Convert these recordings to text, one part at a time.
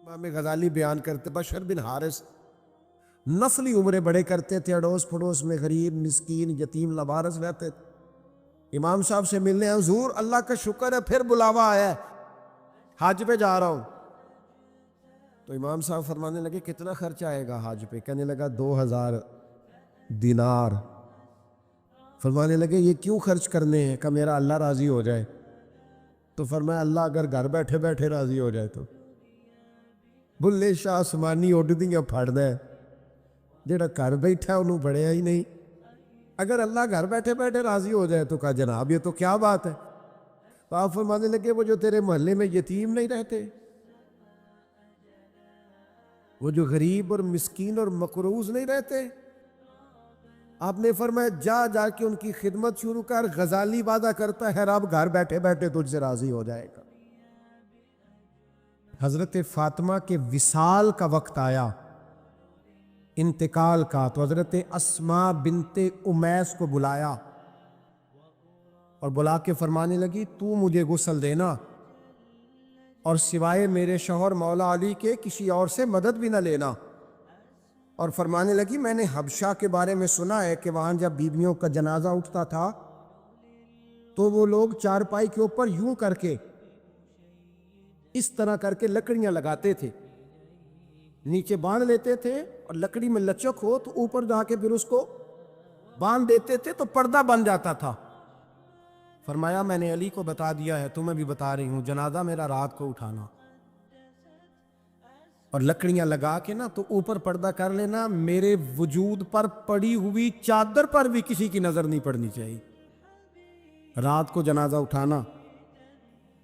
امام غزالی بیان کرتے بشر بن حارث نسلی عمریں بڑے کرتے تھے، اڑوس پڑوس میں غریب مسکین یتیم لوارث رہتے تھے۔ امام صاحب سے ملنے، حضور اللہ کا شکر ہے پھر بلاوا آیا ہے، حج پہ جا رہا ہوں۔ تو امام صاحب فرمانے لگے کتنا خرچ آئے گا حج پہ؟ کہنے لگا 2000 دینار۔ فرمانے لگے یہ کیوں خرچ کرنے ہیں؟ کہ میرا اللہ راضی ہو جائے۔ تو فرمایا اللہ اگر گھر بیٹھے بیٹھے راضی ہو جائے تو بلے شاہ آسمانی اڈ دیاں پھڑدا ہے، جڑا گھر بیٹھا انہوں بڑھیا ہی نہیں۔ اگر اللہ گھر بیٹھے بیٹھے راضی ہو جائے تو کہا جناب یہ تو کیا بات ہے۔ تو آپ فرمانے لگے وہ جو تیرے محلے میں یتیم نہیں رہتے، وہ جو غریب اور مسکین اور مقروض نہیں رہتے، آپ نے فرمایا جا جا کے ان کی خدمت شروع کر، غزالی وعدہ کرتا ہے رب گھر بیٹھے بیٹھے تجھ سے راضی ہو جائے گا۔ حضرت فاطمہ کے وصال کا وقت آیا، انتقال کا، تو حضرت اسماء بنت امیس کو بلایا اور بلا کے فرمانے لگی تو مجھے غسل دینا اور سوائے میرے شوہر مولا علی کے کسی اور سے مدد بھی نہ لینا۔ اور فرمانے لگی میں نے حبشہ کے بارے میں سنا ہے کہ وہاں جب بیویوں کا جنازہ اٹھتا تھا تو وہ لوگ چارپائی کے اوپر یوں کر کے اس طرح کر کے لکڑیاں لگاتے تھے، نیچے باندھ لیتے تھے اور لکڑی میں لچک ہو تو اوپر جا کے پھر اس کو باندھ دیتے تھے تو پردہ بن جاتا تھا۔ فرمایا میں نے علی کو بتا دیا ہے، تمہیں بھی بتا رہی ہوں، جنازہ میرا رات کو اٹھانا اور لکڑیاں لگا کے نا تو اوپر پردہ کر لینا، میرے وجود پر پڑی ہوئی چادر پر بھی کسی کی نظر نہیں پڑنی چاہیے۔ رات کو جنازہ اٹھانا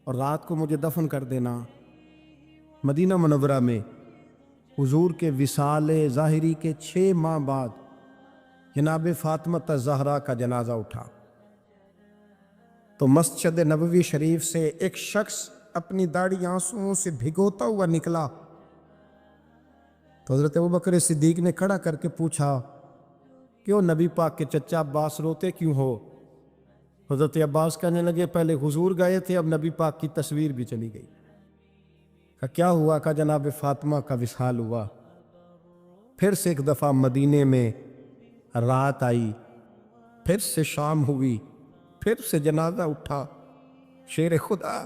اور رات کو مجھے دفن کر دینا۔ مدینہ منورہ میں حضور کے وصال ظاہری کے 6 ماہ بعد جناب فاطمہ الزہرا کا جنازہ اٹھا تو مسجد نبوی شریف سے ایک شخص اپنی داڑھی آنسوؤں سے بھگوتا ہوا نکلا تو حضرت ابوبکر صدیق نے کھڑا کر کے پوچھا کیوں نبی پاک کے چچا عباس روتے کیوں ہو؟ حضرت عباس کہنے لگے پہلے حضور گئے تھے، اب نبی پاک کی تصویر بھی چلی گئی۔ کہا کیا ہوا؟ کہا جناب فاطمہ کا وصال ہوا۔ پھر سے ایک دفعہ مدینے میں رات آئی، پھر سے شام ہوئی، پھر سے جنازہ اٹھا۔ شیر خدا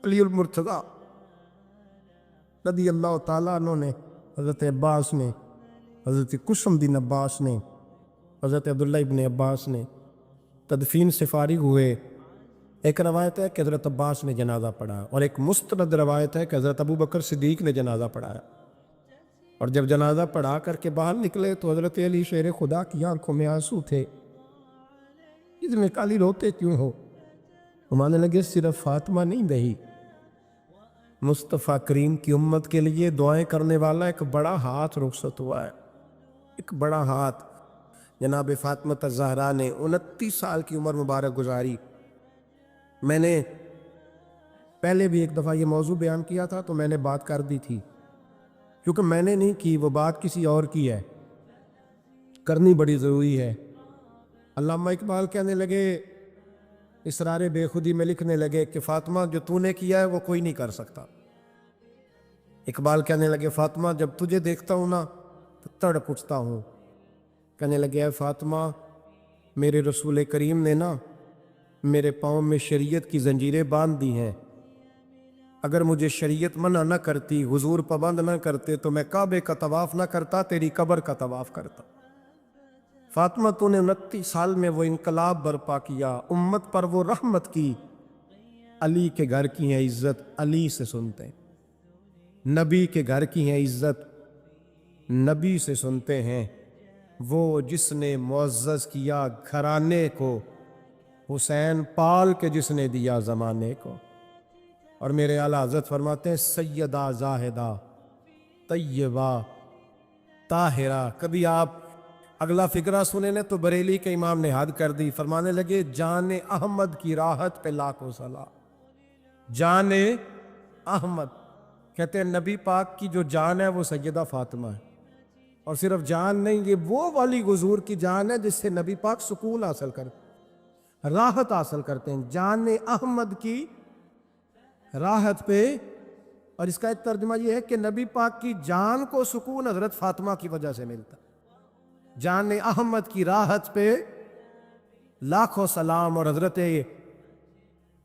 علی المرتضیٰ رضی اللہ تعالیٰ عنہ نے، حضرت عباس نے، حضرت قسم بن عباس نے، حضرت عبداللہ ابن عباس نے تدفین سے فارغ ہوئے۔ ایک روایت ہے کہ حضرت عباس نے جنازہ پڑھا اور ایک مستند روایت ہے کہ حضرت ابوبکر صدیق نے جنازہ پڑھایا، اور جب جنازہ پڑھا کر کے باہر نکلے تو حضرت علی شیر خدا کی آنکھوں میں آنسو تھے۔ اس میں کالی روتے کیوں ہو؟ مانے لگے صرف فاطمہ نہیں رہی، مصطفیٰ کریم کی امت کے لیے دعائیں کرنے والا ایک بڑا ہاتھ رخصت ہوا ہے، ایک بڑا ہاتھ۔ جناب فاطمہ الزہرا نے 29 سال کی عمر مبارک گزاری۔ میں نے پہلے بھی ایک دفعہ یہ موضوع بیان کیا تھا تو میں نے بات کر دی تھی، کیونکہ میں نے نہیں کی، وہ بات کسی اور کی ہے، کرنی بڑی ضروری ہے۔ علامہ اقبال کہنے لگے، اسرار بے خودی میں لکھنے لگے کہ فاطمہ جو تو نے کیا ہے وہ کوئی نہیں کر سکتا۔ اقبال کہنے لگے فاطمہ جب تجھے دیکھتا ہوں نا تو تڑپ اٹھتا ہوں۔ کہنے لگے اے فاطمہ میرے رسول کریم نے نا میرے پاؤں میں شریعت کی زنجیریں باندھ دی ہیں، اگر مجھے شریعت منع نہ کرتی، حضور پابند نہ کرتے تو میں کعبے کا طواف نہ کرتا، تیری قبر کا طواف کرتا۔ فاطمہ تو نے 29 سال میں وہ انقلاب برپا کیا، امت پر وہ رحمت کی۔ علی کے گھر کی ہے عزت، علی سے سنتے ہیں، نبی کے گھر کی ہے عزت، نبی سے سنتے ہیں۔ وہ جس نے معزز کیا گھرانے کو، حسین پال کے جس نے دیا زمانے کو۔ اور میرے اعلیٰ حضرت فرماتے ہیں سیدہ زاہدہ طیبہ طاہرہ۔ کبھی آپ اگلا فقرہ سنیں نا تو بریلی کے امام نے حد کر دی، فرمانے لگے جان احمد کی راحت پہ لاکھوں سلام۔ جان احمد کہتے ہیں نبی پاک کی جو جان ہے وہ سیدہ فاطمہ ہے، اور صرف جان نہیں، یہ وہ والی حضور کی جان ہے جس سے نبی پاک سکون حاصل کرتے، راحت حاصل کرتے ہیں۔ جان احمد کی راحت پہ اور اس کا ایک ترجمہ یہ ہے کہ نبی پاک کی جان کو سکون حضرت فاطمہ کی وجہ سے ملتا. جان احمد کی راحت پہ لاکھوں سلام. اور حضرت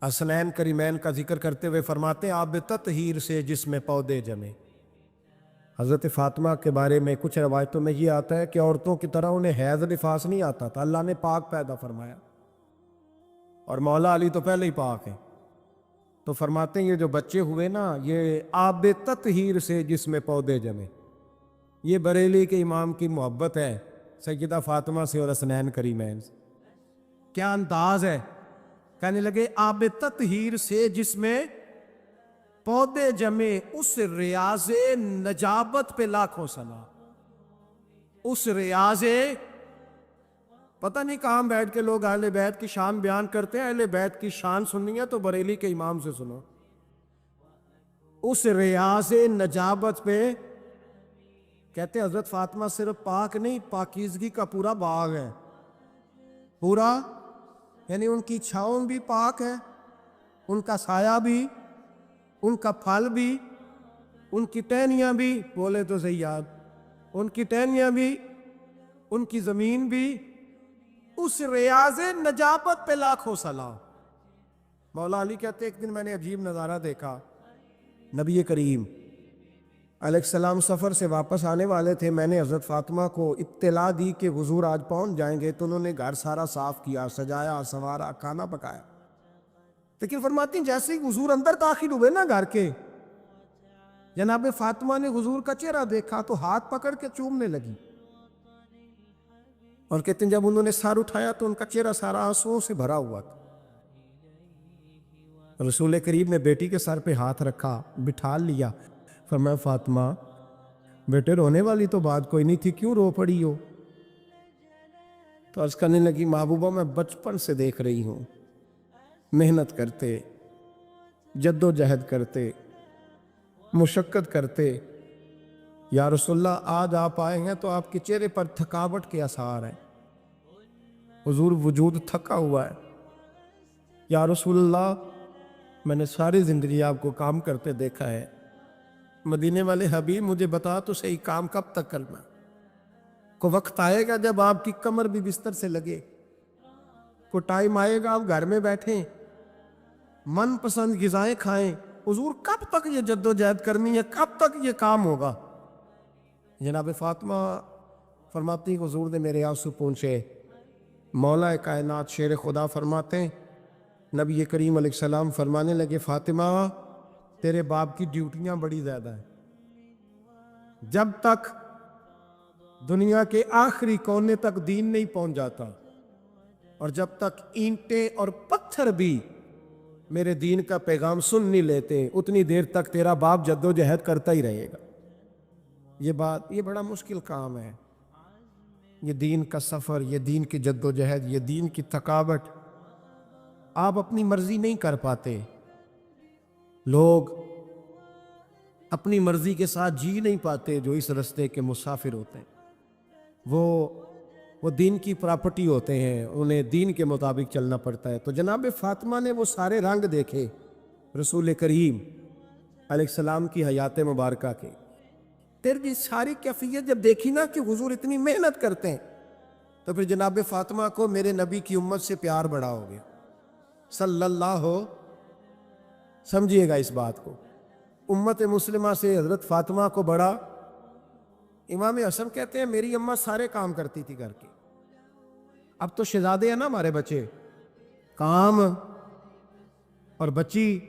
حسنین کریمین کا ذکر کرتے ہوئے فرماتے ہیں آب تطہیر سے جس میں پودے جمے. حضرت فاطمہ کے بارے میں کچھ روایتوں میں یہ آتا ہے کہ عورتوں کی طرح انہیں حیض نفاس نہیں آتا تھا, اللہ نے پاک پیدا فرمایا, اور مولا علی تو پہلے ہی پاک ہیں. تو فرماتے ہیں یہ جو بچے ہوئے نا یہ آب تطہیر سے جس میں پودے جمے. یہ بریلی کے امام کی محبت ہے سیدہ فاطمہ سے اور حسنین کریمین سے. کیا انداز ہے, کہنے لگے آب تطہیر سے جس میں پودے جمے, اس ریاض نجابت پہ لاکھوں سلام. اس ریاض, پتہ نہیں کہاں بیٹھ کے لوگ اہل بیت کی شان بیان کرتے ہیں, اہل بیت کی شان سننی ہے تو بریلی کے امام سے سنو. اس ریاض نجابت پہ کہتے ہیں حضرت فاطمہ صرف پاک نہیں, پاکیزگی کا پورا باغ ہے پورا, یعنی ان کی چھاؤں بھی پاک ہے, ان کا سایہ بھی, ان کا پھل بھی, ان کی ٹہنیاں بھی, بولے تو زیاد, ان کی ٹہنیاں بھی, ان کی زمین بھی, اس ریاض نجابت پہ لاکھوں سلام. مولا علی کہتے ایک دن میں نے عجیب نظارہ دیکھا. نبی کریم علیہ السلام سفر سے واپس آنے والے تھے. میں نے حضرت فاطمہ کو اطلاع دی کہ حضور آج پہنچ جائیں گے, تو انہوں نے گھر سارا صاف کیا, سجایا, سنوارا, کھانا پکایا. لیکن فرماتی ہیں جیسے ہی حضور اندر داخل ہوئے نا گھر کے, جناب فاطمہ نے حضور کا چہرہ دیکھا تو ہاتھ پکڑ کے چومنے لگی. اور کہتے ہیں جب انہوں نے سر اٹھایا تو ان کا چہرہ سارا آنسوؤں سے بھرا ہوا تھا. رسول کریم نے بیٹی کے سر پہ ہاتھ رکھا, بٹھا لیا, فرمایا فاطمہ بیٹے رونے والی تو بات کوئی نہیں تھی, کیوں رو پڑی ہو؟ تو عرض کرنے لگی محبوبہ میں بچپن سے دیکھ رہی ہوں, محنت کرتے, جد و جہد کرتے, مشقت کرتے, یا رسول اللہ آج آپ آئے ہیں تو آپ کے چہرے پر تھکاوٹ کے آثار ہیں, حضور وجود تھکا ہوا ہے. یا رسول اللہ میں نے ساری زندگی آپ کو کام کرتے دیکھا ہے, مدینے والے حبیب مجھے بتا تو صحیح کام کب تک کرنا؟ کو وقت آئے گا جب آپ کی کمر بھی بستر سے لگے, کو ٹائم آئے گا آپ گھر میں بیٹھیں, من پسند غذائیں کھائیں. حضور کب تک یہ جد و جہد کرنی ہے, کب تک یہ کام ہوگا؟ جناب فاطمہ فرماتی حضور نے میرے آنسو پونچھے. مولا کائنات شیر خدا فرماتے ہیں نبی کریم علیہ السلام فرمانے لگے فاطمہ تیرے باپ کی ڈیوٹیاں بڑی زیادہ ہیں. جب تک دنیا کے آخری کونے تک دین نہیں پہنچ جاتا, اور جب تک اینٹیں اور پتھر بھی میرے دین کا پیغام سن نہیں لیتے, اتنی دیر تک تیرا باپ جد و جہد کرتا ہی رہے گا. یہ بڑا مشکل کام ہے, یہ دین کا سفر, یہ دین کی جد و جہد, یہ دین کی تھکاوٹ. آپ اپنی مرضی نہیں کر پاتے, لوگ اپنی مرضی کے ساتھ جی نہیں پاتے جو اس رستے کے مسافر ہوتے ہیں. وہ دین کی پراپرٹی ہوتے ہیں, انہیں دین کے مطابق چلنا پڑتا ہے. تو جناب فاطمہ نے وہ سارے رنگ دیکھے رسول کریم علیہ السلام کی حیات مبارکہ کے. تیری ساری کیفیت جب دیکھی نا کہ حضور اتنی محنت کرتے ہیں, تو پھر جناب فاطمہ کو میرے نبی کی امت سے پیار بڑا ہو گیا صلی اللہ ہو. سمجھیے گا اس بات کو, امت مسلمہ سے حضرت فاطمہ کو بڑا. امام حسن کہتے ہیں میری اماں سارے کام کرتی تھی گھر کے. اب تو شہزادے ہیں نا ہمارے بچے, کام, اور بچی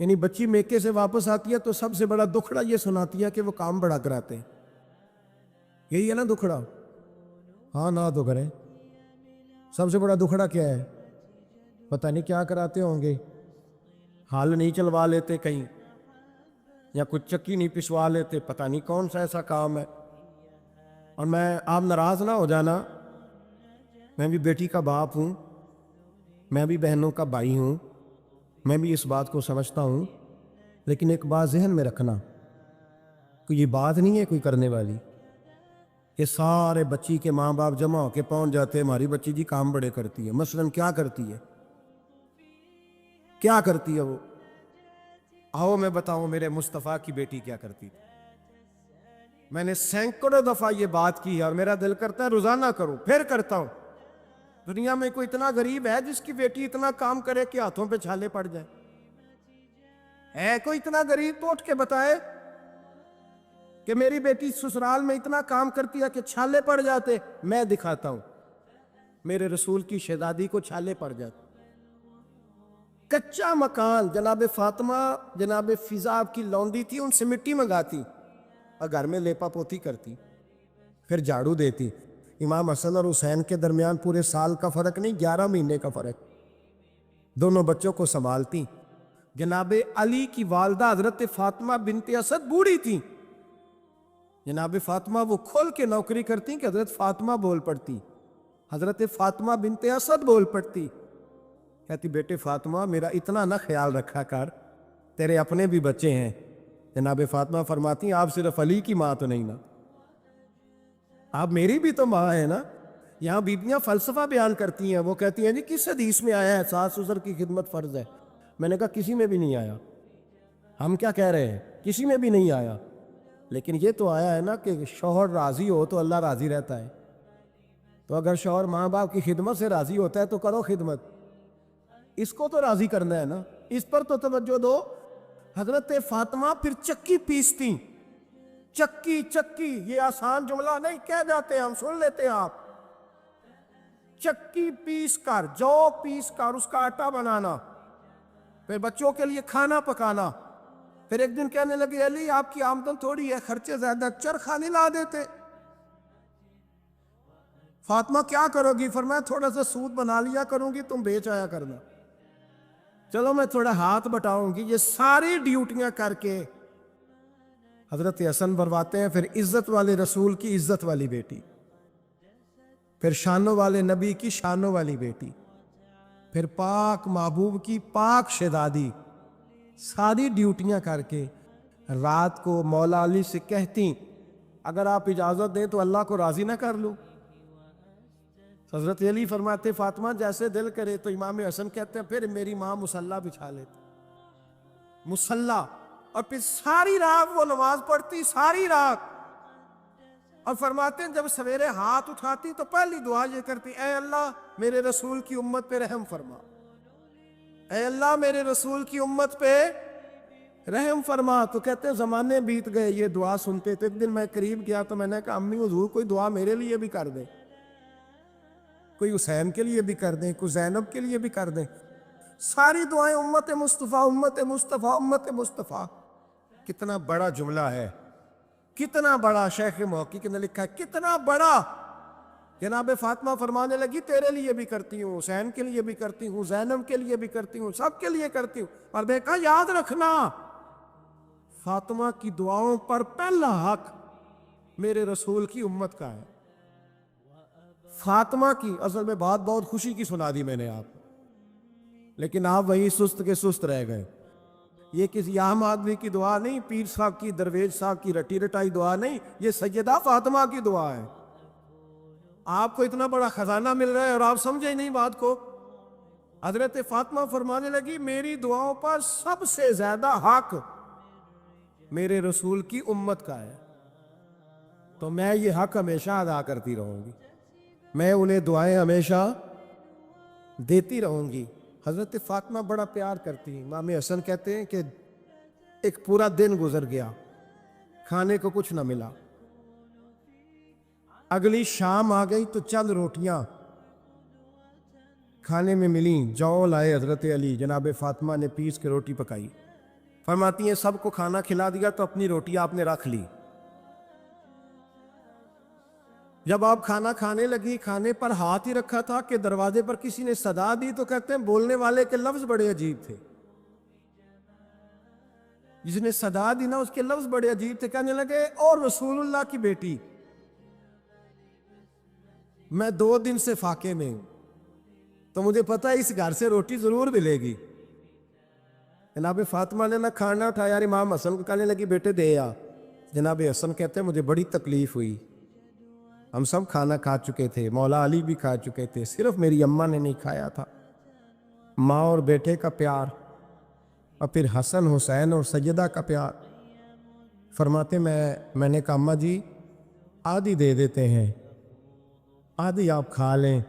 یعنی بچی میکے سے واپس آتی ہے تو سب سے بڑا دکھڑا یہ سناتی ہے کہ وہ کام بڑا کراتے ہیں. یہی ہے نا دکھڑا؟ ہاں نہ تو کریں. سب سے بڑا دکھڑا کیا ہے؟ پتہ نہیں کیا کراتے ہوں گے, حال نہیں چلوا لیتے کہیں, یا کچھ چکی نہیں پسوا لیتے, پتہ نہیں کون سا ایسا کام ہے. اور آپ ناراض نہ ہو جانا, میں بھی بیٹی کا باپ ہوں, میں بھی بہنوں کا بھائی ہوں, میں بھی اس بات کو سمجھتا ہوں, لیکن ایک بات ذہن میں رکھنا, کوئی یہ بات نہیں ہے کوئی کرنے والی. یہ سارے بچی کے ماں باپ جمع ہو کے پہنچ جاتے ہیں ہماری بچی جی کام بڑے کرتی ہے. مثلاً کیا کرتی ہے؟ کیا کرتی ہے وہ؟ آؤ میں بتاؤں میرے مصطفیٰ کی بیٹی کیا کرتی تھی. میں نے سینکڑوں دفعہ یہ بات کی اور میرا دل کرتا ہے روزانہ کروں، پھر کرتا ہوں. دنیا میں کوئی اتنا غریب ہے جس کی بیٹی اتنا کام کرے کہ ہاتھوں پہ چھالے پڑ جائے؟ ہے کوئی اتنا غریب تو اٹھ کے بتائے کہ میری بیٹی سسرال میں اتنا کام کرتی ہے کہ چھالے پڑ جاتے. میں دکھاتا ہوں. میرے رسول کی شہزادی کو چھالے پڑ جاتے. کچا مکان، جناب فاطمہ جناب فضا آپ کی لونڈی تھی، ان سے مٹی منگاتی اور گھر میں لیپا پوتی کرتی، پھر جھاڑو دیتی. امام حسن اور حسین کے درمیان پورے سال کا فرق نہیں، 11 مہینے کا فرق. دونوں بچوں کو سنبھالتی. جناب علی کی والدہ حضرت فاطمہ بنت اسد بوڑھی تھی. جناب فاطمہ وہ کھول کے نوکری کرتی کہ حضرت فاطمہ بول پڑتی، حضرت فاطمہ بنت اسد بول پڑتی. کہتی بیٹے فاطمہ میرا اتنا نہ خیال رکھا کر، تیرے اپنے بھی بچے ہیں. جناب فاطمہ فرماتی آپ صرف علی کی ماں تو نہیں نا، آپ میری بھی تو ماں ہے نا. یہاں بیبیاں فلسفہ بیان کرتی ہیں، وہ کہتی ہیں جی کس حدیث میں آیا ہے ساس سسر کی خدمت فرض ہے؟ میں نے کہا کسی میں بھی نہیں آیا. ہم کیا کہہ رہے ہیں؟ کسی میں بھی نہیں آیا. لیکن یہ تو آیا ہے نا کہ شوہر راضی ہو تو اللہ راضی رہتا ہے. تو اگر شوہر ماں باپ کی خدمت سے راضی ہوتا ہے تو کرو خدمت، اس کو تو راضی کرنا ہے نا. اس پر تو توجہ دو. حضرت فاطمہ پھر چکی پیستی. چکی چکی یہ آسان جملہ نہیں کہہ جاتے، ہم سن لیتے ہیں. آپ چکی پیس کر، جو پیس کر اس کا آٹا بنانا، پھر بچوں کے لیے کھانا پکانا. پھر ایک دن کہنے لگے علی آپ کی آمدن تھوڑی ہے، خرچے زیادہ، چرخہ نہیں لا دیتے؟ فاطمہ کیا کرو گی؟ فرمایا تھوڑا سا سود بنا لیا کروں گی، تم بیچ آیا کرنا. چلو میں تھوڑا ہاتھ بٹاؤں گی. یہ ساری ڈیوٹیاں کر کے حضرت حسن برواتے ہیں. پھر عزت والے رسول کی عزت والی بیٹی، پھر شانوں والے نبی کی شانوں والی بیٹی، پھر پاک محبوب کی پاک شہزادی. ساری ڈیوٹیاں کر کے رات کو مولا علی سے کہتی اگر آپ اجازت دیں تو اللہ کو راضی نہ کر لوں. حضرت علی فرماتے فاطمہ جیسے دل کرے. تو امام حسن کہتے ہیں پھر میری ماں مصلی بچھا لیتی، مصلی، اور پھر ساری رات وہ نماز پڑھتی، ساری رات. اور فرماتے ہیں جب سویرے ہاتھ اٹھاتی تو پہلی دعا یہ کرتی اے اللہ میرے رسول کی امت پہ رحم فرما، اے اللہ میرے رسول کی امت پہ رحم فرما. تو کہتے ہیں زمانے بیت گئے یہ دعا سنتے. تو ایک دن میں قریب گیا تو میں نے کہا امی حضور کوئی دعا میرے لیے بھی کر دیں، کوئی حسین کے لیے بھی کر دیں، کوئی زینب کے لیے بھی کر دیں. ساری دعائیں امت مصطفیٰ امت مصطفیٰ امت مصطفیٰ. کتنا بڑا جملہ ہے، کتنا بڑا. شیخ محقق نے لکھا ہے کتنا بڑا. جناب فاطمہ فرمانے لگی تیرے لیے بھی کرتی ہوں، حسین کے لیے بھی کرتی ہوں، زینب کے لیے بھی کرتی ہوں، سب کے لیے کرتی ہوں. اور میں کہا یاد رکھنا فاطمہ کی دعاؤں پر پہلا حق میرے رسول کی امت کا ہے. فاطمہ کی اصل میں بات بہت خوشی کی سنا دی میں نے آپ کو، لیکن آپ وہی سست کے سست رہ گئے. یہ کسی عام آدمی کی دعا نہیں، پیر صاحب کی، درویش صاحب کی رٹی رٹائی دعا نہیں، یہ سیدہ فاطمہ کی دعا ہے. آپ کو اتنا بڑا خزانہ مل رہا ہے اور آپ سمجھے نہیں بات کو. حضرت فاطمہ فرمانے لگی میری دعاؤں پر سب سے زیادہ حق میرے رسول کی امت کا ہے، تو میں یہ حق ہمیشہ ادا کرتی رہوں گی، میں انہیں دعائیں ہمیشہ دیتی رہوں گی. حضرت فاطمہ بڑا پیار کرتی. امام حسن کہتے ہیں کہ ایک پورا دن گزر گیا، کھانے کو کچھ نہ ملا. اگلی شام آ گئی تو چند روٹیاں کھانے میں ملیں. جو لائے حضرت علی، جناب فاطمہ نے پیس کے روٹی پکائی. فرماتی ہیں سب کو کھانا کھلا دیا تو اپنی روٹی آپ نے رکھ لی. جب آپ کھانا کھانے لگی، کھانے پر ہاتھ ہی رکھا تھا کہ دروازے پر کسی نے صدا دی. تو کہتے ہیں بولنے والے کے لفظ بڑے عجیب تھے. جس نے صدا دی نا اس کے لفظ بڑے عجیب تھے. کہنے لگے اور رسول اللہ کی بیٹی میں 2 دن سے فاقے میں ہوں، تو مجھے پتا ہے اس گھر سے روٹی ضرور ملے گی. جناب فاطمہ نے نہ کھانا اٹھایا. یار امام حسن کو کہنے لگی بیٹے دے آ. جناب حسن کہتے ہیں مجھے بڑی تکلیف ہوئی. ہم سب کھانا کھا چکے تھے، مولا علی بھی کھا چکے تھے، صرف میری اماں نے نہیں کھایا تھا. ماں اور بیٹے کا پیار. اور پھر حسن حسین اور سیدہ کا پیار. فرماتے میں نے کہا اماں جی آدھی دے دیتے ہیں، آدھی آپ کھا لیں،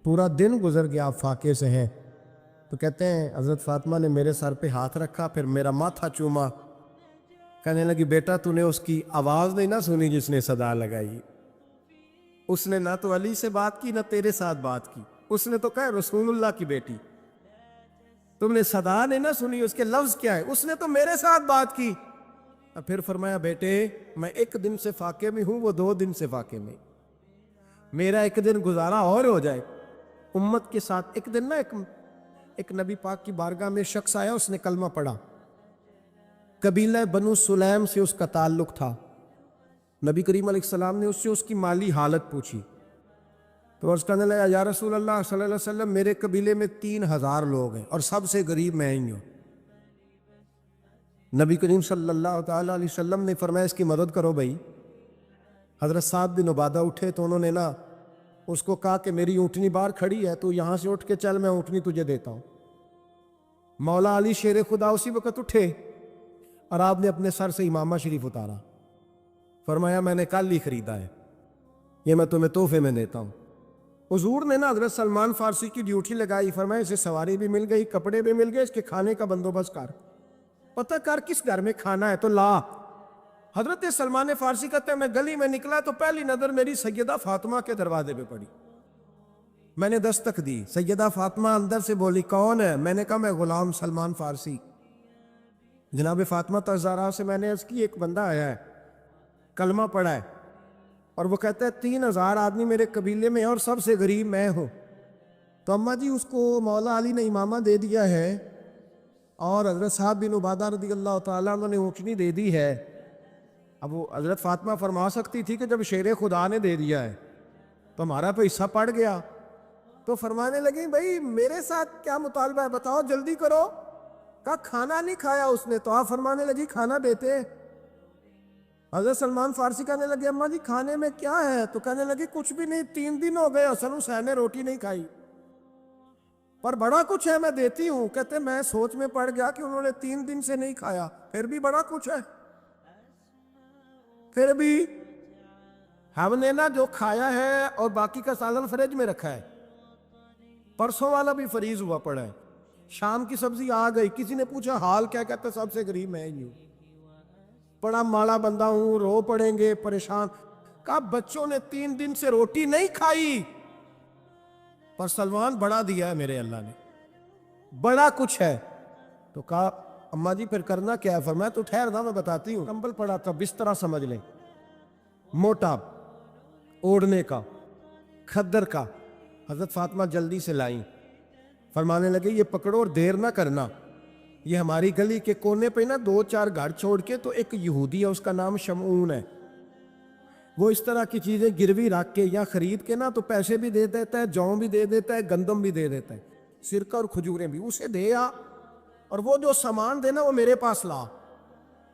پورا دن گزر گیا آپ فاقے سے ہیں. تو کہتے ہیں حضرت فاطمہ نے میرے سر پہ ہاتھ رکھا، پھر میرا ماتھا چوما، کہنے لگی بیٹا تو نے اس کی آواز نہیں نہ سنی جس نے صدا لگائی. اس نے نہ تو علی سے بات کی نہ تیرے ساتھ بات کی، اس نے تو کہا رسول اللہ کی بیٹی. تم نے صدا نہیں نہ سنی، اس کے لفظ کیا ہے، اس نے تو میرے ساتھ بات کی. اور پھر فرمایا بیٹے میں ایک دن سے فاقے میں ہوں، وہ 2 دن سے فاقے میں، میرا ایک دن گزارا اور ہو جائے امت کے ساتھ. ایک دن نا ایک نبی پاک کی بارگاہ میں شخص آیا، اس نے کلمہ پڑھا، قبیلہ بنو سلیم سے اس کا تعلق تھا. نبی کریم علیہ السلام نے اس سے اس کی مالی حالت پوچھی تو اس کہنے لگا یا رسول اللہ صلی اللہ علیہ وسلم میرے قبیلے میں 3000 لوگ ہیں اور سب سے غریب میں ہی ہوں. نبی کریم صلی اللہ تعالیٰ علیہ وسلم نے فرمایا اس کی مدد کرو بھائی. حضرت سعد بن عبادہ اٹھے تو انہوں نے نا اس کو کہا کہ میری اونٹنی باہر کھڑی ہے، تو یہاں سے اٹھ کے چل، میں اونٹنی تجھے دیتا ہوں. مولا علی شیر خدا اسی وقت اٹھے اور آپ نے اپنے سر سے امامہ شریف اتارا، فرمایا میں نے کل ہی خریدا ہے، یہ میں تمہیں تحفے میں دیتا ہوں. حضور نے نا حضرت سلمان فارسی کی ڈیوٹی لگائی، فرمایا اسے سواری بھی مل گئی، کپڑے بھی مل گئے، اس کے کھانے کا بندوبست کر، پتہ کر کس گھر میں کھانا ہے تو لا. حضرت سلمان فارسی کہتے ہیں میں گلی میں نکلا تو پہلی نظر میری سیدہ فاطمہ کے دروازے پہ پڑی. میں نے دستک دی، سیدہ فاطمہ اندر سے بولی کون ہے؟ میں نے کہا میں غلام سلمان فارسی. جناب فاطمہ الزہرا سے میں نے عرض کی ایک بندہ آیا ہے، کلمہ پڑھا ہے، اور وہ کہتا ہے 3000 آدمی میرے قبیلے میں اور سب سے غریب میں ہوں. تو اماں جی اس کو مولا علی نے امامہ دے دیا ہے اور حضرت صاحب بن عبادہ رضی اللہ تعالیٰ عنہ نے اونٹنی دے دی ہے. اب وہ حضرت فاطمہ فرما سکتی تھی کہ جب شیر خدا نے دے دیا ہے تو ہمارا تو حصہ پڑ گیا. تو فرمانے لگی بھائی میرے ساتھ کیا مطالبہ ہے بتاؤ جلدی کرو. کہا کھانا نہیں کھایا اس نے. تو آپ فرمانے لگی کھانا دیتے. حضرت سلمان فارسی کہنے لگے اماں جی کھانے میں کیا ہے؟ تو کہنے لگی کچھ بھی نہیں، 3 دن ہو گئے حسن حسین نے روٹی نہیں کھائی، پر بڑا کچھ ہے میں دیتی ہوں. کہتے میں سوچ میں پڑ گیا کہ انہوں نے 3 دن سے نہیں کھایا، پھر بھی بڑا کچھ ہے. پھر بھی ہم نے نا جو کھایا ہے اور باقی کا سالن فریج میں رکھا ہے، پرسوں والا بھی فریز ہوا پڑا ہے، شام کی سبزی آ گئی. کسی نے پوچھا حال کیا؟ کہتا سب سے غریب میں ہی ہوں، بڑا ماڑا بندہ ہوں، رو پڑیں گے پریشان. کہا بچوں نے 3 دن سے روٹی نہیں کھائی، پر سلمان بڑا دیا ہے میرے اللہ نے، بڑا کچھ ہے. تو کہا اماں جی پھر کرنا کیا ہے؟ فرمایا تو ٹھہر نا میں بتاتی ہوں. کمبل پڑا تھا، بسترا سمجھ لیں، موٹا اوڑھنے کا، کھدر کا. حضرت فاطمہ جلدی سے لائیں، فرمانے لگے یہ پکڑو اور دیر نہ کرنا. یہ ہماری گلی کے کونے پہ نا 2-4 گھر چھوڑ کے تو ایک یہودی ہے، اس کا نام شمعون ہے، وہ اس طرح کی چیزیں گروی رکھ کے یا خرید کے نا تو پیسے بھی دے دیتا ہے، جوں بھی دے دیتا ہے، گندم بھی دے دیتا ہے، سرکہ اور کھجوریں بھی. اسے دے آ اور وہ جو سامان دینا وہ میرے پاس لا،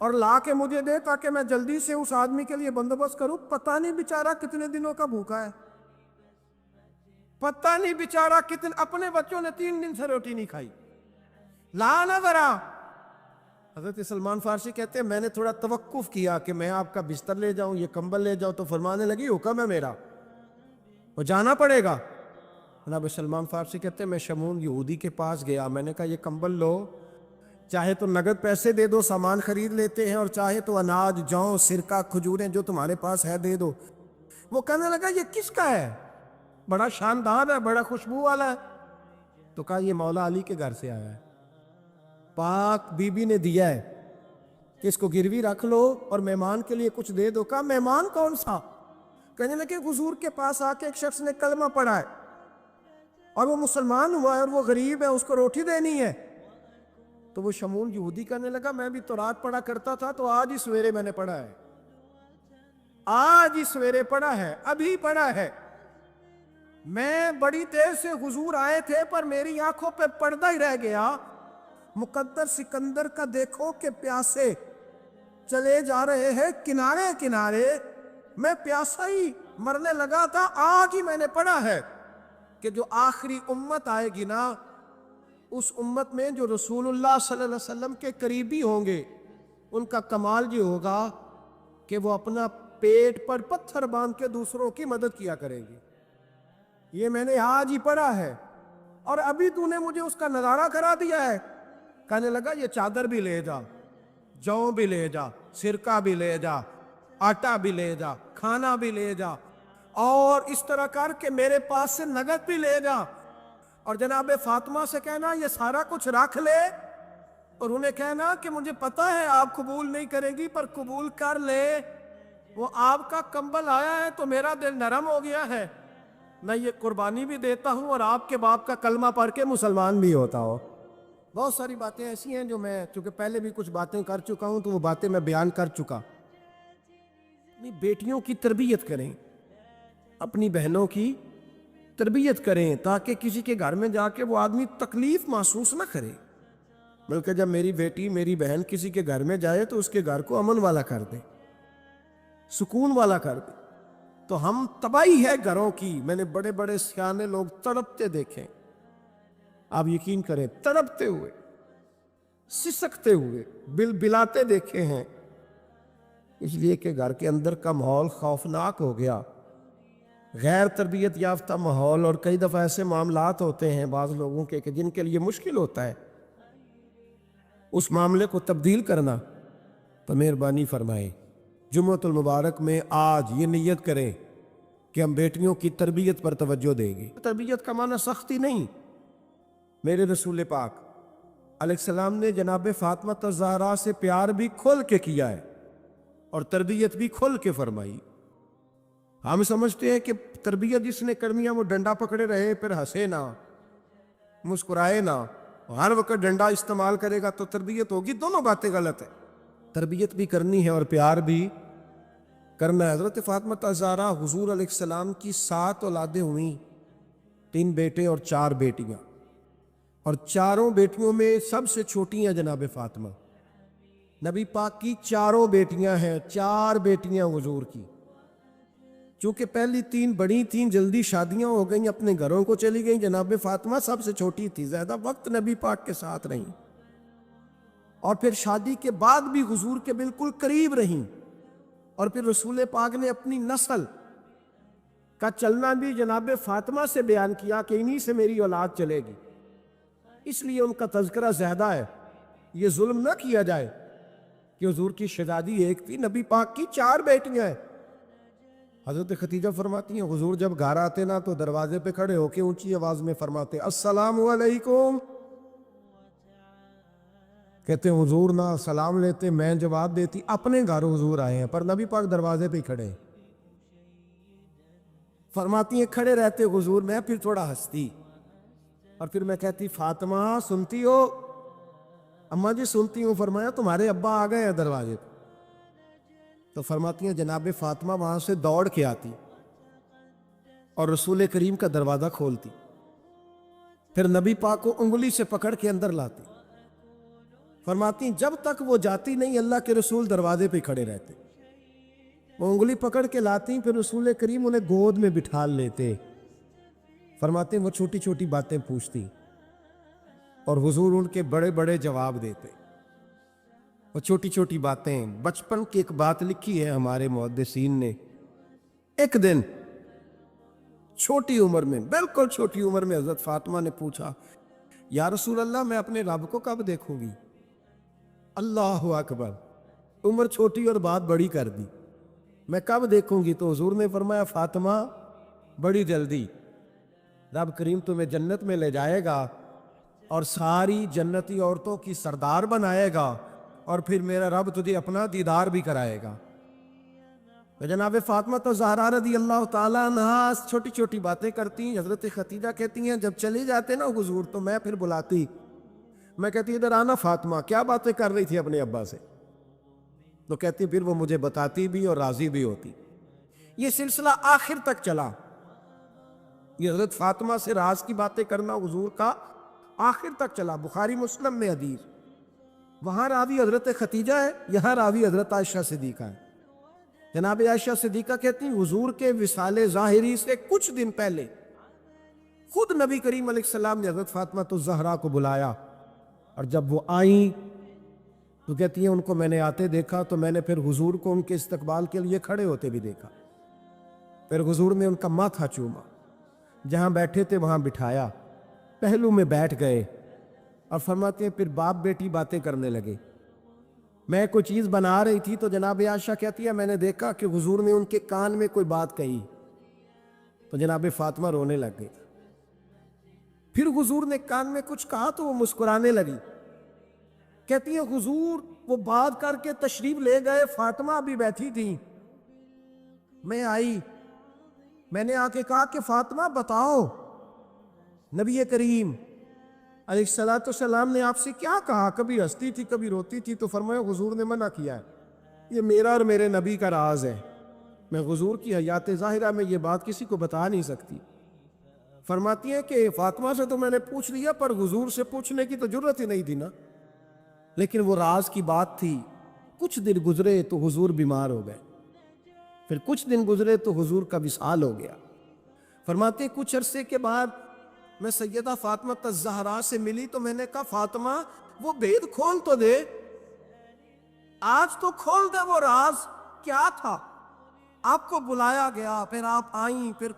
اور لا کے مجھے دے تاکہ میں جلدی سے اس آدمی کے لیے بندوبست کروں. پتہ نہیں بیچارہ کتنے دنوں کا بھوکا ہے، پتہ نہیں بیچارہ کتنے، اپنے بچوں نے 3 دن سے روٹی نہیں کھائی، لا نہ ذرا. حضرت سلمان فارسی کہتے ہیں میں نے تھوڑا توقف کیا کہ میں آپ کا بستر لے جاؤں، یہ کمبل لے جاؤں. تو فرمانے لگی حکم ہے میرا، وہ جانا پڑے گا. جناب سلمان فارسی کہتے ہیں میں شمعون یہودی کے پاس گیا، میں نے کہا یہ کمبل لو، چاہے تو نگد پیسے دے دو، سامان خرید لیتے ہیں، اور چاہے تو اناج، جوں، سرکہ، کھجوریں جو تمہارے پاس ہے دے دو. وہ کہنے لگا یہ کس کا ہے؟ بڑا شاندار ہے، بڑا خوشبو والا ہے. تو کہا یہ مولا علی کے گھر سے آیا ہے، پاک بی بی نے دیا ہے کہ اس کو گروی رکھ لو اور مہمان کے لیے کچھ دے دو. کہا مہمان کون سا؟ کہنے لگے حضور کے پاس آ کے ایک شخص نے کلمہ پڑھا ہے اور وہ مسلمان ہوا ہے اور وہ غریب ہے، اس کو روٹی دینی ہے. تو وہ شمعون یہودی کہنے لگا میں بھی تو رات پڑھا کرتا تھا، تو آج ہی سویرے میں نے پڑھا ہے، آج ہی سویرے پڑھا ہے، ابھی پڑھا ہے. میں بڑی دیر سے حضور آئے تھے پر میری آنکھوں پہ پردہ ہی رہ گیا. مقدر سکندر کا دیکھو کہ پیاسے چلے جا رہے ہیں کنارے کنارے، میں پیاسا ہی مرنے لگا تھا، آج ہی میں نے پڑھا ہے کہ جو آخری امت آئے گی نا اس امت میں جو رسول اللہ صلی اللہ علیہ وسلم کے قریبی ہوں گے ان کا کمال یہ ہوگا کہ وہ اپنا پیٹ پر پتھر باندھ کے دوسروں کی مدد کیا کریں گے. یہ میں نے آج ہی پڑھا ہے اور ابھی تو نے مجھے اس کا نظارہ کرا دیا ہے. کہنے لگا یہ چادر بھی لے جا, جو بھی لے جا, سرکہ بھی لے جا, آٹا بھی لے جا, کھانا بھی لے جا, اور اس طرح کر کے میرے پاس سے نقد بھی لے جا, اور جناب فاطمہ سے کہنا یہ سارا کچھ رکھ لے, اور انہیں کہنا کہ مجھے پتا ہے آپ قبول نہیں کریں گی پر قبول کر لے, وہ آپ کا کمبل آیا ہے تو میرا دل نرم ہو گیا ہے, میں یہ قربانی بھی دیتا ہوں اور آپ کے باپ کا کلمہ پڑھ کے مسلمان بھی ہوتا ہوں. بہت ساری باتیں ایسی ہیں جو میں چونکہ پہلے بھی کچھ باتیں کر چکا ہوں تو وہ باتیں میں بیان کر چکا. اپنی بیٹیوں کی تربیت کریں, اپنی بہنوں کی تربیت کریں تاکہ کسی کے گھر میں جا کے وہ آدمی تکلیف محسوس نہ کرے, بلکہ جب میری بیٹی میری بہن کسی کے گھر میں جائے تو اس کے گھر کو امن والا کر دے, سکون والا کر دے. تو ہم تباہی ہے گھروں کی, میں نے بڑے بڑے سیانے لوگ تڑپتے دیکھیں, آپ یقین کریں تڑپتے ہوئے, سسکتے ہوئے, بلاتے دیکھے ہیں, اس لیے کہ گھر کے اندر کا ماحول خوفناک ہو گیا, غیر تربیت یافتہ ماحول. اور کئی دفعہ ایسے معاملات ہوتے ہیں بعض لوگوں کے کہ جن کے لیے مشکل ہوتا ہے اس معاملے کو تبدیل کرنا. تو مہربانی فرمائیں جمعۃ المبارک میں آج یہ نیت کریں کہ ہم بیٹیوں کی تربیت پر توجہ دیں گے. تربیت کا معنی سختی نہیں. میرے رسول پاک علیہ السلام نے جناب فاطمہ الزہرا سے پیار بھی کھل کے کیا ہے اور تربیت بھی کھل کے فرمائی. ہم سمجھتے ہیں کہ تربیت جس نے کرنی ہے وہ ڈنڈا پکڑے رہے, پھر ہنسے نہ, مسکرائے نہ, ہر وقت ڈنڈا استعمال کرے گا تو تربیت ہوگی. دونوں باتیں غلط ہیں. تربیت بھی کرنی ہے اور پیار بھی کرنا ہے. حضرت فاطمہ الزہرا حضور علیہ السلام کی 7 اولادیں ہوئیں, 3 بیٹے اور 4 بیٹیاں, اور چاروں بیٹیوں میں سب سے چھوٹی ہیں جناب فاطمہ. نبی پاک کی 4 بیٹیاں ہیں, 4 بیٹیاں حضور کی. چونکہ پہلی 3 بڑی تھیں, جلدی شادیاں ہو گئیں, اپنے گھروں کو چلی گئیں. جناب فاطمہ سب سے چھوٹی تھی, زیادہ وقت نبی پاک کے ساتھ رہیں, اور پھر شادی کے بعد بھی حضور کے بالکل قریب رہیں. اور پھر رسول پاک نے اپنی نسل کا چلنا بھی جناب فاطمہ سے بیان کیا کہ انہی سے میری اولاد چلے گی. اس لیے ان کا تذکرہ زیادہ ہے. یہ ظلم نہ کیا جائے کہ حضور کی شہزادی ایک تھی, نبی پاک کی 4 بیٹیاں ہیں. حضرت خدیجہ فرماتی ہیں حضور جب گھر آتے نا تو دروازے پہ کھڑے ہو کے اونچی آواز میں فرماتے السلام علیکم. کہتے ہیں حضور نہ سلام لیتے, میں جواب دیتی, اپنے گھر حضور آئے ہیں پر نبی پاک دروازے پہ کھڑے ہیں. فرماتی ہیں کھڑے رہتے حضور, میں پھر تھوڑا ہنستی اور پھر میں کہتی فاطمہ سنتی ہو؟ اماں جی سنتی ہوں. فرمایا تمہارے ابا آ گئے ہیں دروازے پہ. تو فرماتی ہیں جناب فاطمہ وہاں سے دوڑ کے آتی اور رسول کریم کا دروازہ کھولتی, پھر نبی پاک کو انگلی سے پکڑ کے اندر لاتی. فرماتی ہیں جب تک وہ جاتی نہیں اللہ کے رسول دروازے پہ کھڑے رہتے. وہ انگلی پکڑ کے لاتی, پھر رسول کریم انہیں گود میں بٹھا لیتے. فرماتے ہیں وہ چھوٹی چھوٹی باتیں پوچھتی اور حضور ان کے بڑے بڑے جواب دیتے. وہ چھوٹی چھوٹی باتیں, بچپن کی ایک بات لکھی ہے ہمارے محدثین نے. ایک دن چھوٹی عمر میں, بالکل چھوٹی عمر میں, حضرت فاطمہ نے پوچھا یا رسول اللہ میں اپنے رب کو کب دیکھوں گی؟ اللہ اکبر, عمر چھوٹی اور بات بڑی کر دی, میں کب دیکھوں گی؟ تو حضور نے فرمایا فاطمہ بڑی جلدی. رب کریم تمہیں جنت میں لے جائے گا اور ساری جنتی عورتوں کی سردار بنائے گا, اور پھر میرا رب تجھے اپنا دیدار بھی کرائے گا. تو جناب فاطمہ الزہرا رضی اللہ تعالیٰ عنہا چھوٹی چھوٹی باتیں کرتی. حضرت خدیجہ کہتی ہیں جب چلے جاتے نا حضور تو میں پھر بلاتی, میں کہتی ادھر آنا فاطمہ, کیا باتیں کر رہی تھی اپنے ابا سے؟ تو کہتی پھر وہ مجھے بتاتی بھی اور راضی بھی ہوتی. یہ سلسلہ آخر تک چلا. یہ حضرت فاطمہ سے راز کی باتیں کرنا حضور کا آخر تک چلا. بخاری مسلم میں حدیث, وہاں راوی حضرت خدیجہ ہے, یہاں راوی حضرت عائشہ صدیقہ ہے. جناب عائشہ صدیقہ کہتی حضور کے وصال ظاہری سے کچھ دن پہلے خود نبی کریم علیہ السلام نے حضرت فاطمہ الزہرا کو بلایا، اور جب وہ آئیں تو کہتی ہیں ان کو میں نے آتے دیکھا تو میں نے پھر حضور کو ان کے استقبال کے لیے کھڑے ہوتے بھی دیکھا، پھر حضور نے ان کا ماتھا چوما، جہاں بیٹھے تھے وہاں بٹھایا، پہلو میں بیٹھ گئے، اور فرماتے ہیں پھر باپ بیٹی باتیں کرنے لگے۔ میں کوئی چیز بنا رہی تھی تو جناب عائشہ کہتی ہے میں نے دیکھا کہ حضور نے ان کے کان میں کوئی بات کہی، تو جناب فاطمہ رونے لگ گئی۔ پھر حضور نے کان میں کچھ کہا تو وہ مسکرانے لگی۔ کہتی ہے حضور وہ بات کر کے تشریف لے گئے، فاطمہ بھی بیٹھی تھی، میں آئی، میں نے آ کے کہا کہ فاطمہ بتاؤ نبی کریم علیہ السلام نے آپ سے کیا کہا؟ کبھی ہنستی تھی کبھی روتی تھی، تو فرمایا حضور نے منع کیا ہے، یہ میرا اور میرے نبی کا راز ہے، میں حضور کی حیات ظاہرہ میں یہ بات کسی کو بتا نہیں سکتی۔ فرماتی ہیں کہ فاطمہ سے تو میں نے پوچھ لیا، پر حضور سے پوچھنے کی تو جرت ہی نہیں تھی نا، لیکن وہ راز کی بات تھی۔ کچھ دن گزرے تو حضور بیمار ہو گئے، پھر کچھ دن گزرے تو حضور کا وصال ہو گیا۔ فرماتے ہیں کچھ عرصے کے بعد میں سیدہ فاطمہ الزہرا سے ملی تو میں نے کہا فاطمہ وہ بھید کھول تو دے، آج تو کھول دے، وہ راز کیا تھا؟ آپ کو بلایا گیا، پھر آپ آئیں، پھر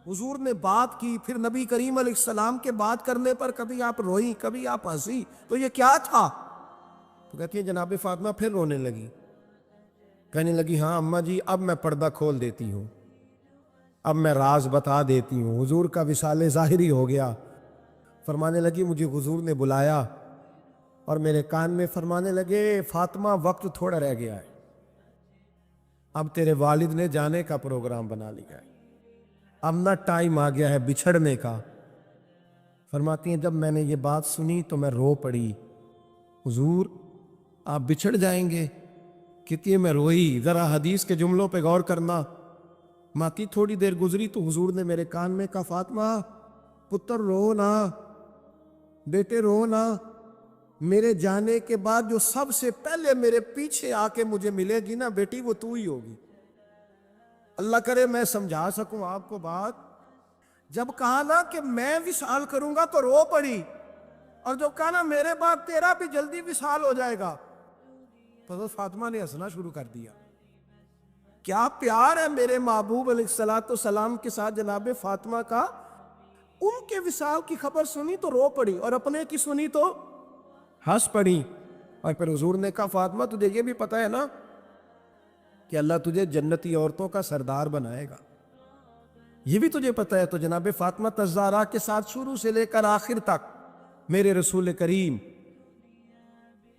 حضور نے بات کی، پھر نبی کریم علیہ السلام کے بات کرنے پر کبھی آپ روئیں کبھی آپ ہنسی، تو یہ کیا تھا؟ تو کہتی ہے جناب فاطمہ پھر رونے لگی، کہنے لگی ہاں اماں جی اب میں پردہ کھول دیتی ہوں، اب میں راز بتا دیتی ہوں، حضور کا وصال ظاہری ہو گیا۔ فرمانے لگی مجھے حضور نے بلایا اور میرے کان میں فرمانے لگے فاطمہ وقت تھوڑا رہ گیا ہے، اب تیرے والد نے جانے کا پروگرام بنا لیا ہے، اب نہ ٹائم آ گیا ہے بچھڑنے کا۔ فرماتی ہیں جب میں نے یہ بات سنی تو میں رو پڑی، حضور آپ بچھڑ جائیں گے؟ کہتی ہے میں روئی، ذرا حدیث کے جملوں پہ غور کرنا۔ ماتی تھوڑی دیر گزری تو حضور نے میرے کان میں کہا فاطمہ پتر رو نہ، بیٹے رو نہ، میرے جانے کے بعد جو سب سے پہلے میرے پیچھے آ کے مجھے ملے گی نا بیٹی وہ تو ہی ہوگی۔ اللہ کرے میں سمجھا سکوں آپ کو بات، جب کہا نا کہ میں وصال کروں گا تو رو پڑی، اور جب کہا نا میرے بعد تیرا بھی جلدی وصال ہو جائے گا تو حضرت فاطمہ نے ہنسنا شروع کر دیا۔ کیا پیار ہے میرے محبوب علیہ السلام کے ساتھ جناب فاطمہ کا۔ ان کے وصال کی خبر سنی تو رو پڑی، اور اپنے کی سنی تو ہنس پڑی۔ اور پھر حضور نے کہا فاطمہ تجھے یہ بھی پتہ ہے نا کہ اللہ تجھے جنتی عورتوں کا سردار بنائے گا، یہ بھی تجھے پتہ ہے؟ تو جناب فاطمہ الزہرا کے ساتھ شروع سے لے کر آخر تک میرے رسول کریم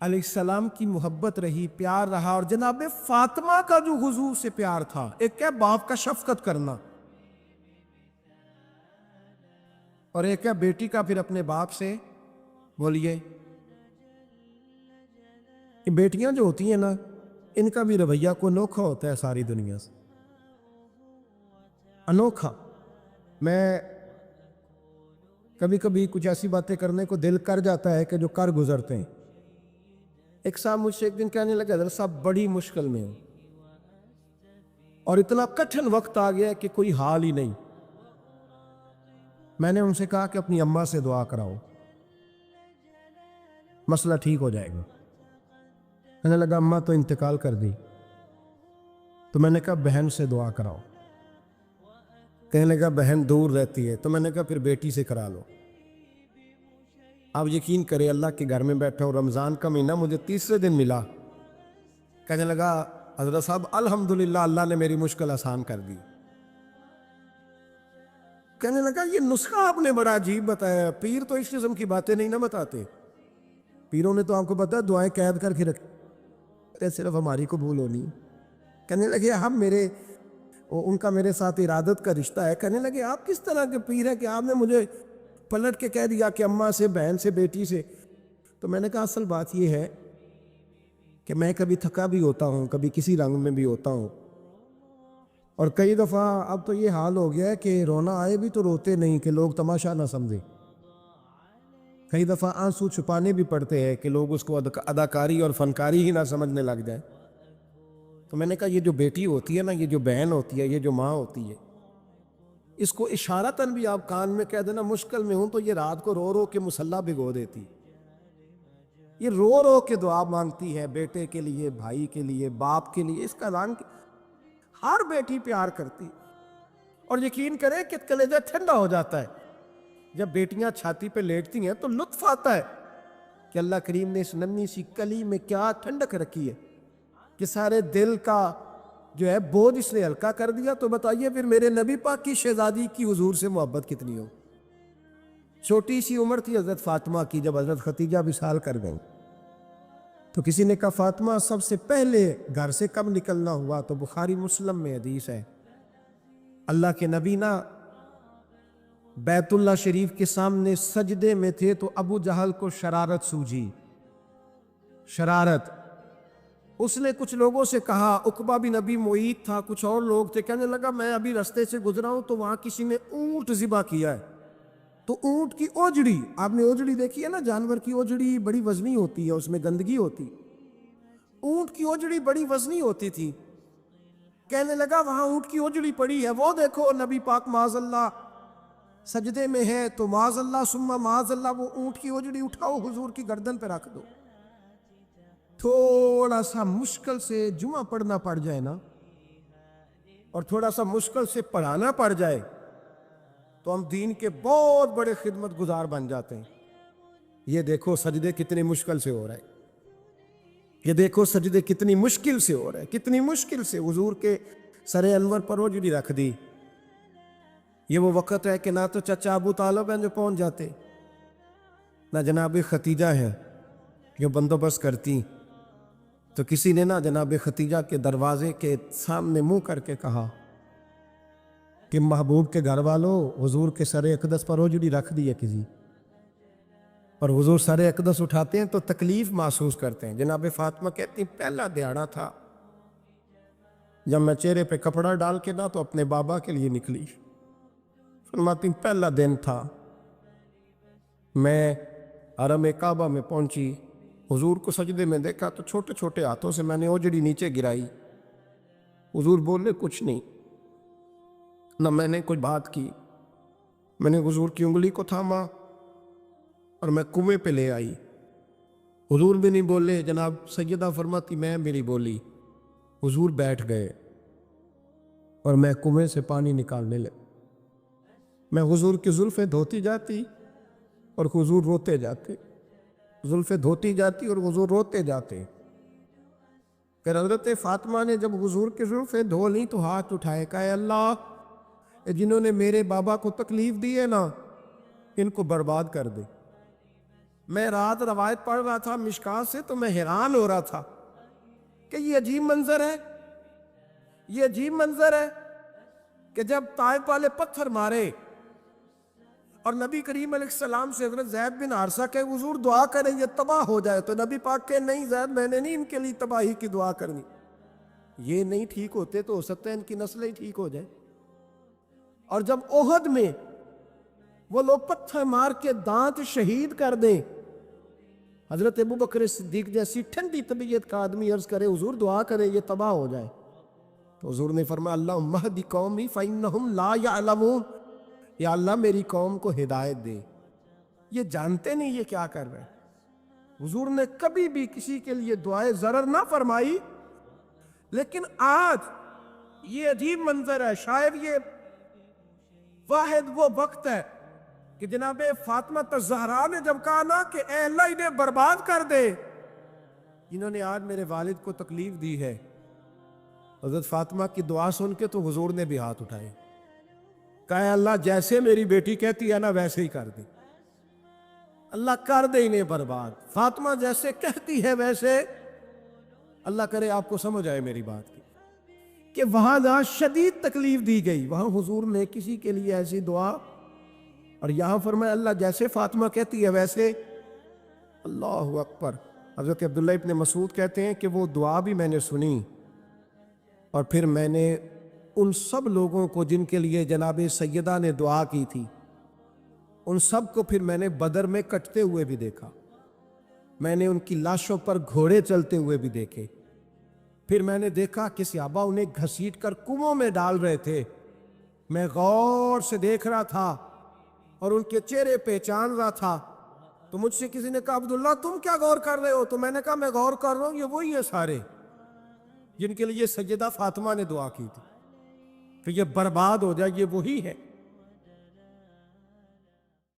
علیہ السلام کی محبت رہی، پیار رہا۔ اور جناب فاطمہ کا جو حضور سے پیار تھا، ایک ہے باپ کا شفقت کرنا، اور ایک ہے بیٹی کا پھر اپنے باپ سے بولیے۔ یہ بیٹیاں جو ہوتی ہیں نا ان کا بھی رویہ کو انوکھا ہوتا ہے ساری دنیا سے، انوکھا۔ میں کبھی کبھی کچھ ایسی باتیں کرنے کو دل کر جاتا ہے کہ جو کر گزرتے ہیں۔ ایک صاحب مجھ سے ایک دن کہنے لگا حضرت صاحب بڑی مشکل میں ہوں، اور اتنا کٹھن وقت آ گیا کہ کوئی حال ہی نہیں۔ میں نے ان سے کہا کہ اپنی اماں سے دعا کراؤ، مسئلہ ٹھیک ہو جائے گا۔ کہنے لگا اماں تو انتقال کر دی۔ تو میں نے کہا بہن سے دعا کراؤ۔ کہنے لگا بہن دور رہتی ہے۔ تو میں نے کہا پھر بیٹی سے کرا لو۔ آپ یقین کریں اللہ کے گھر میں بیٹھا ہوں، رمضان کا مہینہ مجھے تیسرے دن ملا۔ کہنے لگا حضرت صاحب الحمدللہ اللہ نے میری مشکل آسان کر دی۔ کہنے لگا یہ نسخہ آپ نے بڑا عجیب بتایا، پیر تو اس قسم کی باتیں نہیں نہ بتاتے، پیروں نے تو آپ کو پتا دعائیں قید کر کے رکھتے، صرف ہماری قبول ہونی۔ کہنے لگے ہم میرے ان کا میرے ساتھ ارادت کا رشتہ ہے۔ کہنے لگے آپ کس طرح کے پیر ہیں کہ آپ نے مجھے پلٹ کے کہہ دیا کہ اماں سے، بہن سے، بیٹی سے۔ تو میں نے کہا اصل بات یہ ہے کہ میں کبھی تھکا بھی ہوتا ہوں، کبھی کسی رنگ میں بھی ہوتا ہوں، اور کئی دفعہ اب تو یہ حال ہو گیا ہے کہ رونا آئے بھی تو روتے نہیں کہ لوگ تماشا نہ سمجھیں، کئی دفعہ آنسو چھپانے بھی پڑتے ہیں کہ لوگ اس کو اداکاری اور فنکاری ہی نہ سمجھنے لگ جائیں۔ تو میں نے کہا یہ جو بیٹی ہوتی ہے نا، یہ جو بہن ہوتی ہے، یہ جو ماں ہوتی ہے، اس کو اشارتاً بھی آپ کان میں کہہ دینا مشکل میں ہوں تو یہ رات کو رو رو کے مصلی بھگو دیتی، یہ رو رو کے دعا مانگتی ہے بیٹے کے لیے، بھائی کے لیے، باپ کے لیے، اس کا اعلان ہر بیٹی پیار کرتی، اور یقین کریں کہ کلیجہ ٹھنڈا ہو جاتا ہے جب بیٹیاں چھاتی پہ لیٹتی ہیں تو لطف آتا ہے کہ اللہ کریم نے اس ننھی سی کلی میں کیا ٹھنڈک رکھی ہے کہ سارے دل کا جو ہے بوجھ اس نے ہلکا کر دیا۔ تو بتائیے پھر میرے نبی پاک کی شہزادی کی حضور سے محبت کتنی ہو۔ چھوٹی سی عمر تھی حضرت فاطمہ کی جب حضرت ختیجہ وصال کر گئیں، تو کسی نے کہا فاطمہ سب سے پہلے گھر سے کب نکلنا ہوا؟ تو بخاری مسلم میں حدیث ہے، اللہ کے نبی نا بیت اللہ شریف کے سامنے سجدے میں تھے تو ابو جہل کو شرارت سوجھی، شرارت۔ اس نے کچھ لوگوں سے کہا، عقبہ بن ابی معیط تھا، کچھ اور لوگ تھے، کہنے لگا میں ابھی رستے سے گزرا ہوں تو وہاں کسی نے اونٹ ذبح کیا ہے، تو اونٹ کی اوجڑی، آپ نے اوجڑی دیکھی ہے نا، جانور کی اوجڑی بڑی وزنی ہوتی ہے، اس میں گندگی ہوتی، اونٹ کی اوجڑی بڑی وزنی ہوتی تھی۔ کہنے لگا وہاں اونٹ کی اوجڑی پڑی ہے، وہ دیکھو نبی پاک معاذ اللہ سجدے میں ہے، تو معاذ اللہ ثم معاذ اللہ وہ اونٹ کی اوجڑی اٹھاؤ حضور کی گردن پہ رکھ دو۔ تھوڑا سا مشکل سے جمعہ پڑھنا پڑ جائے نا، اور تھوڑا سا مشکل سے پڑھانا پڑ جائے تو ہم دین کے بہت بڑے خدمت گزار بن جاتے ہیں۔ یہ دیکھو سجدے کتنی مشکل سے ہو رہا ہے، یہ دیکھو سجدے کتنی مشکل سے ہو رہا ہے، کتنی مشکل سے حضور کے سر انور پر اوجڑی رکھ دی۔ یہ وہ وقت ہے کہ نہ تو چچا ابو طالب ہیں جو پہنچ جاتے، نہ جناب ختیجہ ہیں جو بندوبست کرتی، تو کسی نے نہ جناب ختیجہ کے دروازے کے سامنے منہ کر کے کہا کہ محبوب کے گھر والوں حضور کے سر اقدس پر اوجڑی رکھ دی ہے کسی، اور حضور سر اقدس اٹھاتے ہیں تو تکلیف محسوس کرتے ہیں۔ جناب فاطمہ کہتی پہلا دیہڑا تھا جب میں چہرے پہ کپڑا ڈال کے نہ تو اپنے بابا کے لیے نکلی، فرماتی پہلا دن تھا، میں حرم کعبہ میں پہنچی، حضور کو سجدے میں دیکھا تو چھوٹے چھوٹے ہاتھوں سے میں نے اوجڑی نیچے گرائی، حضور بولے کچھ نہیں، نہ میں نے کوئی بات کی، میں نے حضور کی انگلی کو تھاما اور میں کنویں پہ لے آئی، حضور بھی نہیں بولے، جناب سیدہ فرماتی میں میری بولی، حضور بیٹھ گئے اور میں کنویں سے پانی نکالنے لگا، میں حضور کی زلفیں دھوتی جاتی اور حضور روتے جاتے، زلفیں دھوتی جاتی اور حضور روتے جاتے۔ پھر حضرت فاطمہ نے جب حضور کی زلفیں دھو لیں تو ہاتھ اٹھائے، کہا اے اللہ جنہوں نے میرے بابا کو تکلیف دی ہے نا ان کو برباد کر دے۔ میں رات روایت پڑھ رہا تھا مشکات سے تو میں حیران ہو رہا تھا کہ یہ عجیب منظر ہے، یہ عجیب منظر ہے کہ جب طائف والے پتھر مارے اور نبی کریم علیہ السلام سے حضرت زید بن حارثہ کہ حضور دعا کریں یہ تباہ ہو جائے، تو نبی پاک کہ نہیں زید میں نے نہیں ان کے لیے تباہی کی دعا کرنی، یہ نہیں ٹھیک ہوتے تو ہو سکتا ہے ان کی نسلیں ہی ٹھیک ہو جائے۔ اور جب احد میں وہ لوگ پتھر مار کے دانت شہید کر دیں، حضرت ابوبکر صدیق جیسی ٹھنڈی طبیعت کا آدمی عرض کرے حضور دعا کرے یہ تباہ ہو جائے، تو حضور نے فرمایا اللہم اہد قومی فإنہم لا یعلمون، یا اللہ میری قوم کو ہدایت دے، یہ جانتے نہیں یہ کیا کر رہے۔ حضور نے کبھی بھی کسی کے لیے دعائے ضرر نہ فرمائی، لیکن آج یہ عجیب منظر ہے، شاید یہ واحد وہ وقت ہے کہ جناب فاطمہ الزہرا نے جب کہا نا کہ اے اللہ انہیں برباد کر دے جنہوں نے آج میرے والد کو تکلیف دی ہے، حضرت فاطمہ کی دعا سن کے تو حضور نے بھی ہاتھ اٹھائے، کہا اے اللہ جیسے میری بیٹی کہتی ہے نا ویسے ہی کر دے، اللہ کر دے انہیں برباد، فاطمہ جیسے کہتی ہے ویسے، اللہ کرے آپ کو سمجھ آئے میری بات کی کہ وہاں جہاں شدید تکلیف دی گئی وہاں حضور نے کسی کے لیے ایسی دعا، اور یہاں فرمایا اللہ جیسے فاطمہ کہتی ہے ویسے، اللہ اکبر۔ حضرت عبداللہ ابن مسعود کہتے ہیں کہ وہ دعا بھی میں نے سنی، اور پھر میں نے ان سب لوگوں کو جن کے لیے جناب سیدہ نے دعا کی تھی ان سب کو پھر میں نے بدر میں کٹتے ہوئے بھی دیکھا، میں نے ان کی لاشوں پر گھوڑے چلتے ہوئے بھی دیکھے، پھر میں نے دیکھا کہ صحابہ انہیں گھسیٹ کر کنووں میں ڈال رہے تھے، میں غور سے دیکھ رہا تھا اور ان کے چہرے پہچان رہا تھا، تو مجھ سے کسی نے کہا عبداللہ تم کیا غور کر رہے ہو؟ تو میں نے کہا میں غور کر رہا ہوں یہ وہی ہیں سارے جن کے لیے سیدہ فاطمہ نے دعا کی تھی کہ یہ برباد ہو جائے، یہ وہی ہے۔